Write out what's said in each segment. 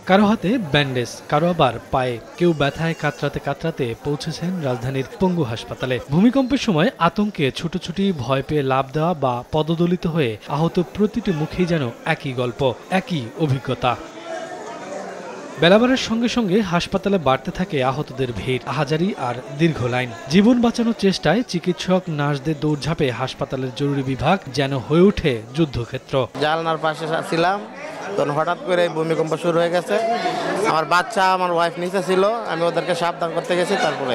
কারো হাতে ব্যান্ডেজ, কারো আবার পায়ে, কেউ ব্যথায় কাতরাতে কাতরাতে পৌঁছেছেন রাজধানীর পঙ্গু হাসপাতালে। ভূমিকম্পের সময় আতঙ্কে ছুটোছুটি, ভয় পেয়ে লাফ দেওয়া বা পদদলিত হয়ে আহত প্রতিটি মুখেই যেন একই গল্প, একই অভিজ্ঞতা। বেলা বাড়ার সঙ্গে সঙ্গে হাসপাতালে বাড়তে থাকে আহতদের ভিড়, আহাজারি আর দীর্ঘ লাইন। জীবন বাঁচানোর চেষ্টায় চিকিৎসক, নার্সদের দৌড়ঝাঁপে হাসপাতালের জরুরি বিভাগ যেন হয়ে ওঠে যুদ্ধক্ষেত্র। জানলার পাশে ছিলাম, তখন হঠাৎ করে ভূমিকম্প শুরু হয়ে গেছে। আমার বাচ্চা, আমার ওয়াইফ নিচে ছিল, আমি ওদেরকে সাবধান করতে গেছি, তারপরে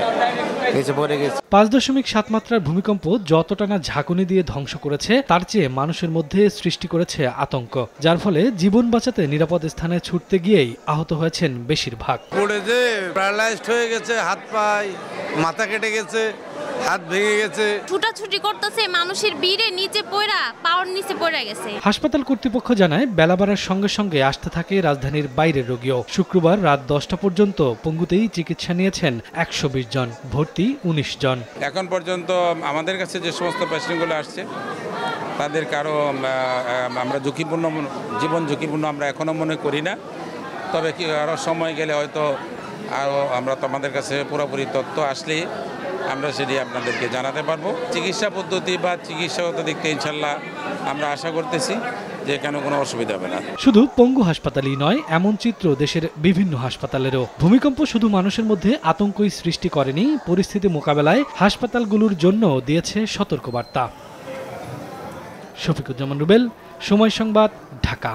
নিচে পড়ে গেছি। 5.7 মাত্রার ভূমিকম্প যতটা না ঝাঁকুনি দিয়ে ধ্বংস করেছে, তার চেয়ে মানুষের মধ্যে সৃষ্টি করেছে আতঙ্ক, যার ফলে জীবন বাঁচাতে নিরাপদ স্থানে ছুটতে গিয়েই আহত হয়েছেন বেশিরভাগ। পড়ে যে প্যারালাইজড হয়ে গেছে, হাত পায়ে, মাথা কেটে গেছে, হাত ভেঙে গেছে। ছুটাছুটি করতেছে, মানুষের ভিড়ে নিচে পড়া, পাওয়ার নিচে পড়ে গেছে। হাসপাতাল কর্তৃপক্ষ জানায়, বেলা বাড়ার সঙ্গে সঙ্গে আসতে থাকে রাজধানীর বাইরের রোগীও। শুক্রবার রাত 10টা পর্যন্ত পঙ্গুতেই চিকিৎসা নিয়েছেন 120 জন, ভর্তি 19 জন। এখন পর্যন্ত আমাদের কাছে যে সমস্ত পেশেন্টগুলো আসছে, তাদের কারো আমরা জীবন ঝুঁকিপূর্ণ আমরা এখনো মনে করি না। তবে কি আরও সময় গেলে হয়তো আরও আমরা তোমাদের কাছে পুরোপুরি তথ্য আসলে আমরা সেটি আপনাদেরকে জানাতে পারবো। চিকিৎসা পদ্ধতি বা চিকিৎসাগত দিক থেকে ইনশাল্লাহ আমরা আশা করতেছি যে এখানে কোনো অসুবিধা হবে না। শুধু পঙ্গু হাসপাতালই নয়, এমন চিত্র দেশের বিভিন্ন হাসপাতালেরও। ভূমিকম্প শুধু মানুষের মধ্যে আতঙ্কই সৃষ্টি করেনি, পরিস্থিতি মোকাবেলায় হাসপাতালগুলোর জন্য দিয়েছে সতর্কবার্তা। শফিকুজ্জামান রুবেল, সময় সংবাদ, ঢাকা।